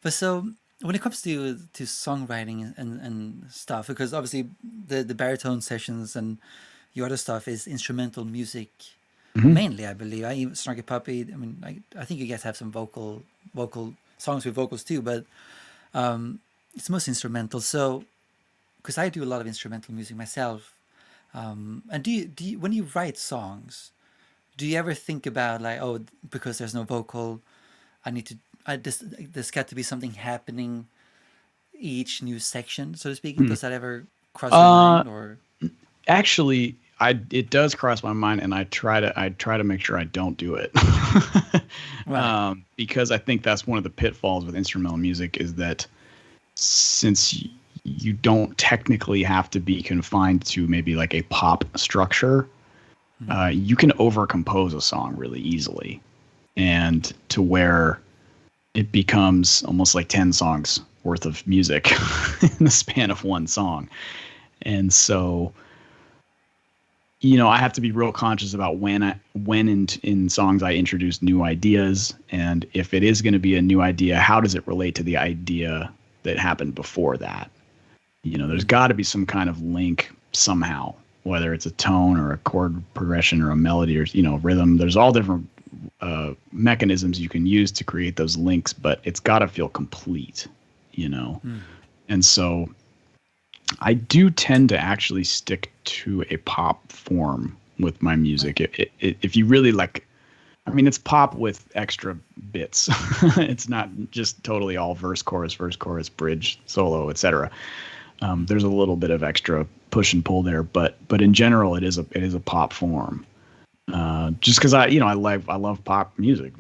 But so when it comes to songwriting and stuff, because obviously the baritone sessions and your other stuff is instrumental music Hmm. mainly, I believe. I even Snarky Puppy. I mean, I think you guys have some vocal songs with vocals too, but it's most instrumental. So because I do a lot of instrumental music myself, and do you when you write songs, do you ever think about like, oh, because there's no vocal, I need to there's got to be something happening each new section, so to speak? Does that ever cross your Uh, mind or? Actually, it does cross my mind, and I try to make sure I don't do it, Right. because I think that's one of the pitfalls with instrumental music is that since you don't technically have to be confined to maybe like a pop structure, you can overcompose a song really easily, and to where it becomes almost like 10 songs worth of music in the span of one song. And so, I have to be real conscious about when in songs I introduce new ideas, and if it is going to be a new idea, how does it relate to the idea that happened before that? There's got to be some kind of link somehow, whether it's a tone or a chord progression or a melody or rhythm. There's all different mechanisms you can use to create those links, but it's got to feel complete, you know. And so I do tend to actually stick to a pop form with my Right. music. If you really like, I mean, it's pop with extra bits. It's not just totally all verse, chorus, bridge, solo, etc. There's a little bit of extra push and pull there, but in general, it is a pop form. Just because I love pop music,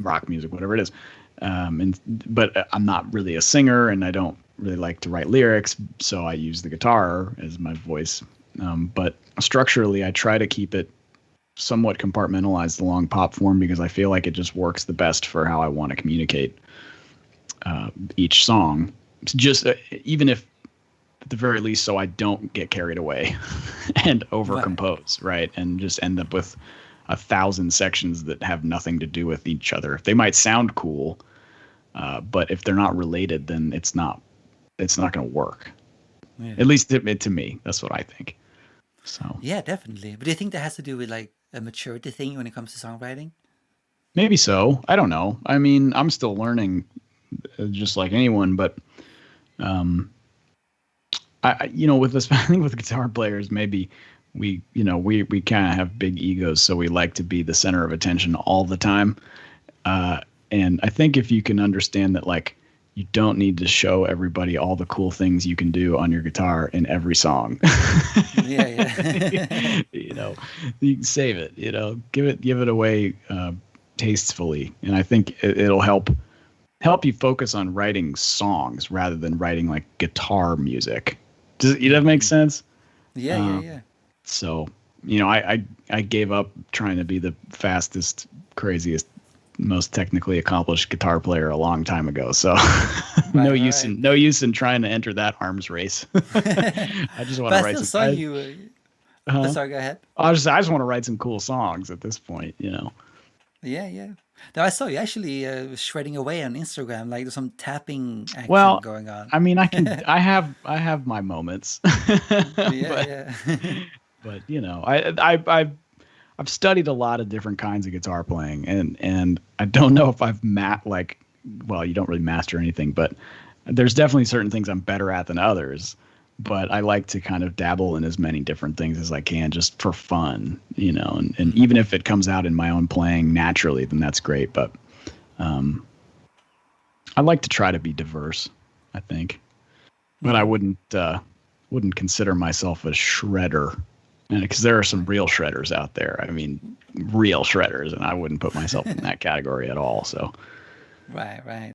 rock music, whatever it is. But I'm not really a singer, and I don't really like to write lyrics, so I use the guitar as my voice. But structurally, I try to keep it somewhat compartmentalized along pop form because I feel like it just works the best for how I want to communicate each song. It's just even if at the very least, so I don't get carried away and Right. overcompose, right? And just end up with 1,000 sections that have nothing to do with each other. They might sound cool, but if they're not related, then it's not going to work. Yeah. At least to me, that's what I think. So Yeah, definitely. But do you think that has to do with like a maturity thing when it comes to songwriting? maybe so. I don't know. I mean, I'm still learning, just like anyone. But with this, I think with guitar players, maybe we kind of have big egos, so we like to be the center of attention all the time. And I think if you can understand that, like, you don't need to show everybody all the cool things you can do on your guitar in every song. Yeah, yeah. you know, you can save it. Give it away tastefully, and I think it'll help you focus on writing songs rather than writing like guitar music. Does that make sense? Yeah, yeah, Um, yeah. so, I gave up trying to be the fastest, craziest, most technically accomplished guitar player a long time ago. So, no Right, use right. in no use in trying to enter that arms race. I just want But to I write still some. saw you. Uh, Sorry, go ahead. I just want to write some cool songs at this point. Yeah, yeah. No, I saw you actually shredding away on Instagram. Like there's some tapping action Well, going on. I mean, I have my moments, Yeah, but yeah. I've studied a lot of different kinds of guitar playing, and I don't know if well, you don't really master anything, but there's definitely certain things I'm better at than others. But I like to kind of dabble in as many different things as I can just for fun. And even if it comes out in my own playing naturally, then that's great. But I like to try to be diverse, I think. But I Hmm. wouldn't consider myself a shredder, because there are some Right, real shredders out there. I mean, real shredders, and I wouldn't put myself in that category at all. So right, right.